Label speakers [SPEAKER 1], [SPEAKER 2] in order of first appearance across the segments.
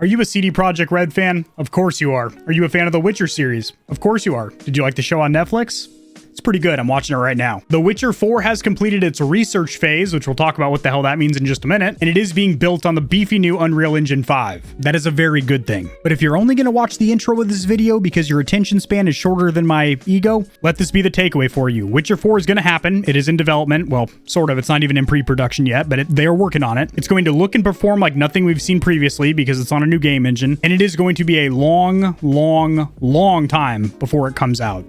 [SPEAKER 1] Are you a CD Projekt Red fan? Of course you are. Are you a fan of the Witcher series? Of course you are. Did you like the show on Netflix? It's pretty good. I'm watching it right now. The Witcher 4 has completed its research phase, which we'll talk about what the hell that means in just a minute, and it is being built on the beefy new Unreal Engine 5. That is a very good thing. But if you're only going to watch the intro of this video because your attention span is shorter than my ego, let this be the takeaway for you. Witcher 4 is going to happen. It is in development. Well, sort of. It's not even in pre-production yet, but they are working on it. It's going to look and perform like nothing we've seen previously because it's on a new game engine, and it is going to be a long time before it comes out.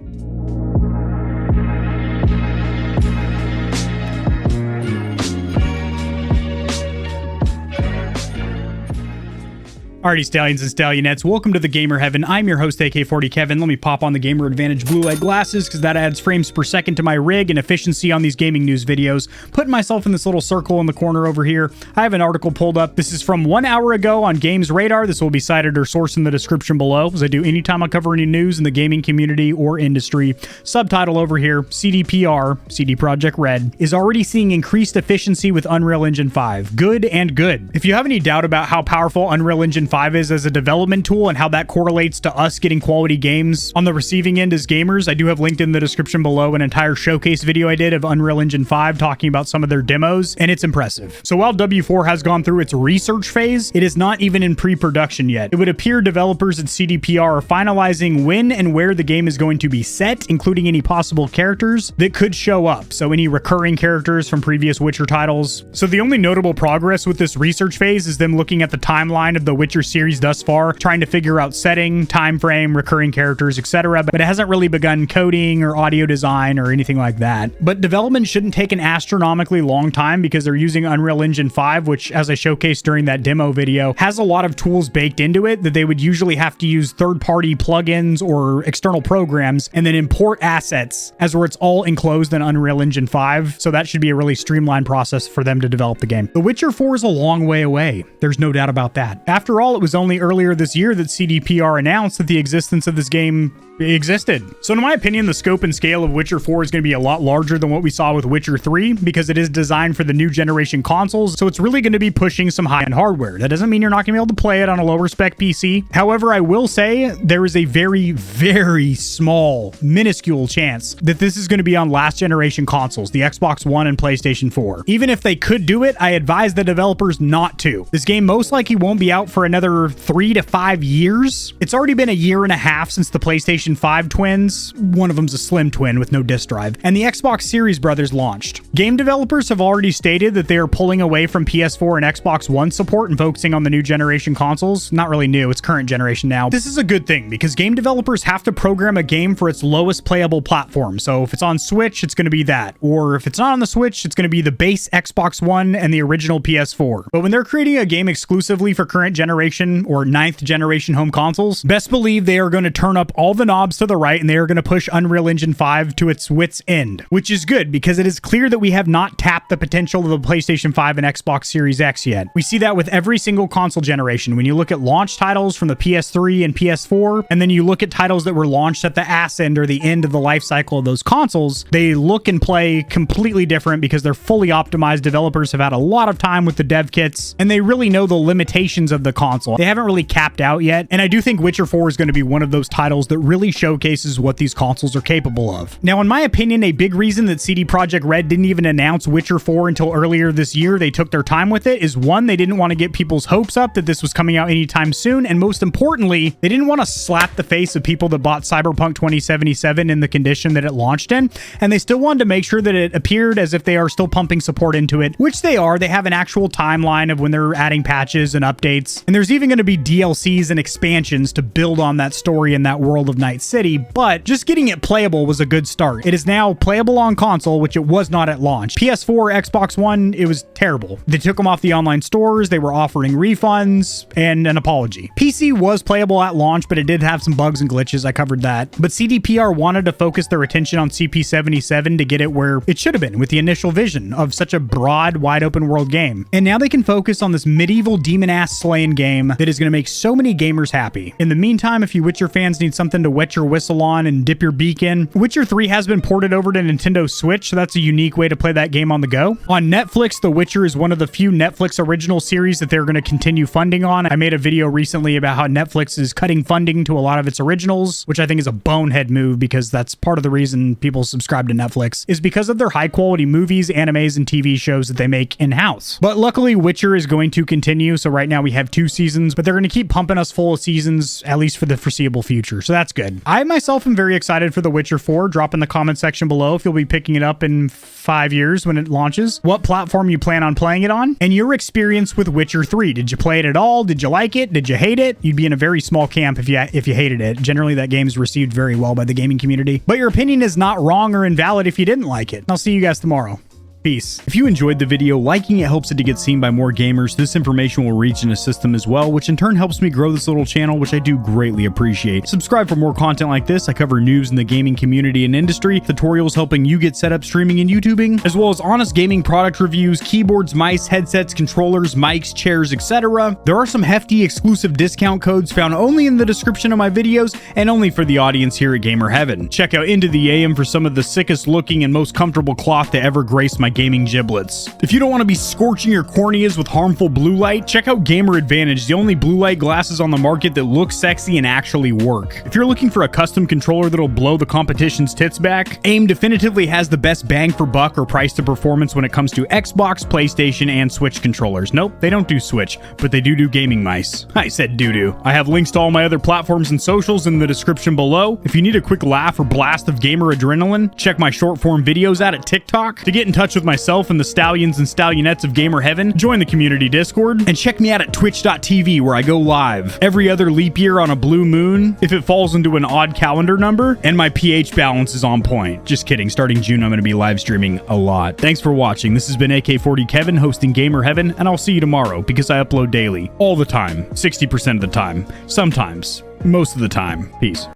[SPEAKER 1] Alrighty, Stallions and Stallionettes, welcome to the Gamer Heaven. I'm your host, AK40 Kevin. Let me pop on the Gamer Advantage blue light glasses because that adds frames per second to my rig and efficiency on these gaming news videos. Putting myself in this little circle in the corner over here. I have an article pulled up. This is from 1 hour ago on Games Radar. This will be cited or sourced in the description below, as I do anytime I cover any news in the gaming community or industry. Subtitle over here, CDPR, CD Projekt Red, is already seeing increased efficiency with Unreal Engine 5. Good and good. If you have any doubt about how powerful Unreal Engine 5 is as a development tool and how that correlates to us getting quality games on the receiving end as gamers, I do have linked in the description below an entire showcase video I did of Unreal Engine 5 talking about some of their demos, and it's impressive. So while W4 has gone through its research phase, it is not even in pre-production yet. It would appear developers at CDPR are finalizing when and where the game is going to be set, including any possible characters that could show up. So any recurring characters from previous Witcher titles. So the only notable progress with this research phase is them looking at the timeline of the Witcher series thus far, trying to figure out setting, time frame, recurring characters, etc. But it hasn't really begun coding or audio design or anything like that. But development shouldn't take an astronomically long time because they're using Unreal Engine 5, which, as I showcased during that demo video, has a lot of tools baked into it that they would usually have to use third-party plugins or external programs and then import assets, as where it's all enclosed in Unreal Engine 5. So that should be a really streamlined process for them to develop the game. The Witcher 4 is a long way away. There's no doubt about that. After all, it was only earlier this year that CDPR announced that the existence of this game existed. So in my opinion, the scope and scale of Witcher 4 is going to be a lot larger than what we saw with Witcher 3 because it is designed for the new generation consoles, so it's really going to be pushing some high-end hardware. That doesn't mean you're not going to be able to play it on a lower spec PC. However, I will say there is a very small, minuscule chance that this is going to be on last generation consoles, the Xbox One and PlayStation 4. Even if they could do it, I advise the developers not to. This game most likely won't be out for another 3 to 5 years. It's already been a year and a half since the PlayStation 5 twins, one of them's a slim twin with no disk drive, and the Xbox Series brothers launched. Game developers have already stated that they are pulling away from PS4 and Xbox One support and focusing on the new generation consoles. Not really new, it's current generation now. This is a good thing because game developers have to program a game for its lowest playable platform. So if it's on Switch, it's going to be that. Or if it's not on the Switch, it's going to be the base Xbox One and the original PS4. But when they're creating a game exclusively for current generation or 9th generation home consoles, best believe they are going to turn up all the knobs to the right and they are going to push Unreal Engine 5 to its wit's end, which is good because it is clear that we have not tapped the potential of the PlayStation 5 and Xbox Series X yet. We see that with every single console generation. When you look at launch titles from the PS3 and PS4, and then you look at titles that were launched at the ass end or the end of the life cycle of those consoles, they look and play completely different because they're fully optimized. Developers have had a lot of time with the dev kits and they really know the limitations of the console. They haven't really capped out yet, and I do think Witcher 4 is going to be one of those titles that really showcases what these consoles are capable of. Now, in my opinion, a big reason that CD Projekt Red didn't even announce Witcher 4 until earlier this year, they took their time with it, is one, they didn't want to get people's hopes up that this was coming out anytime soon, and most importantly, they didn't want to slap the face of people that bought Cyberpunk 2077 in the condition that it launched in, and they still wanted to make sure that it appeared as if they are still pumping support into it, which they are. They have an actual timeline of when they're adding patches and updates, and there's even going to be DLCs and expansions to build on that story in that world of Night City, but just getting it playable was a good start. It is now playable on console, which it was not at launch. PS4, Xbox One, it was terrible. They took them off the online stores, they were offering refunds, and an apology. PC was playable at launch, but it did have some bugs and glitches, I covered that. But CDPR wanted to focus their attention on CP77 to get it where it should have been with the initial vision of such a broad, wide open world game. And now they can focus on this medieval demon ass slaying game that is going to make so many gamers happy. In the meantime, if you Witcher fans need something to wet your whistle on and dip your beak in. Witcher 3 has been ported over to Nintendo Switch, so that's a unique way to play that game on the go. On Netflix, The Witcher is one of the few Netflix original series that they're going to continue funding on. I made a video recently about how Netflix is cutting funding to a lot of its originals, which I think is a bonehead move because that's part of the reason people subscribe to Netflix, is because of their high quality movies, animes, and TV shows that they make in-house. But luckily, Witcher is going to continue, so right now we have 2 seasons, but they're going to keep pumping us full of seasons, at least for the foreseeable future, so that's good. I myself am very excited for The Witcher 4. Drop in the comment section below if you'll be picking it up in 5 years when it launches, what platform you plan on playing it on, and your experience with Witcher 3. Did you play it at all? Did you like it? Did you hate it? You'd be in a very small camp if you hated it. Generally, that game is received very well by the gaming community, but your opinion is not wrong or invalid if you didn't like it. I'll see you guys tomorrow. Peace. If you enjoyed the video, liking it helps it to get seen by more gamers. This information will reach and assist them as well, which in turn helps me grow this little channel, which I do greatly appreciate. Subscribe for more content like this. I cover news in the gaming community and industry, tutorials helping you get set up streaming and YouTubing, as well as honest gaming product reviews, keyboards, mice, headsets, controllers, mics, chairs, etc. There are some hefty exclusive discount codes found only in the description of my videos and only for the audience here at Gamer Heaven. Check out Into the AM for some of the sickest looking and most comfortable cloth to ever grace my gaming giblets. If you don't want to be scorching your corneas with harmful blue light, check out Gamer Advantage, the only blue light glasses on the market that look sexy and actually work. If you're looking for a custom controller that'll blow the competition's tits back, AIM definitively has the best bang for buck or price to performance when it comes to Xbox, PlayStation, and Switch controllers. Nope, they don't do Switch, but they do gaming mice. I said doo-doo. I have links to all my other platforms and socials in the description below. If you need a quick laugh or blast of gamer adrenaline, check my short form videos out at TikTok. To get in touch with myself and the Stallions and Stallionettes of Gamer Heaven, join the community Discord, and check me out at twitch.tv where I go live every other leap year on a blue moon if it falls into an odd calendar number and my pH balance is on point. Just kidding, starting June I'm going to be live streaming a lot. Thanks for watching. This has been AK40 Kevin hosting Gamer Heaven, and I'll see you tomorrow because I upload daily, all the time, 60% of the time, sometimes, most of the time. Peace.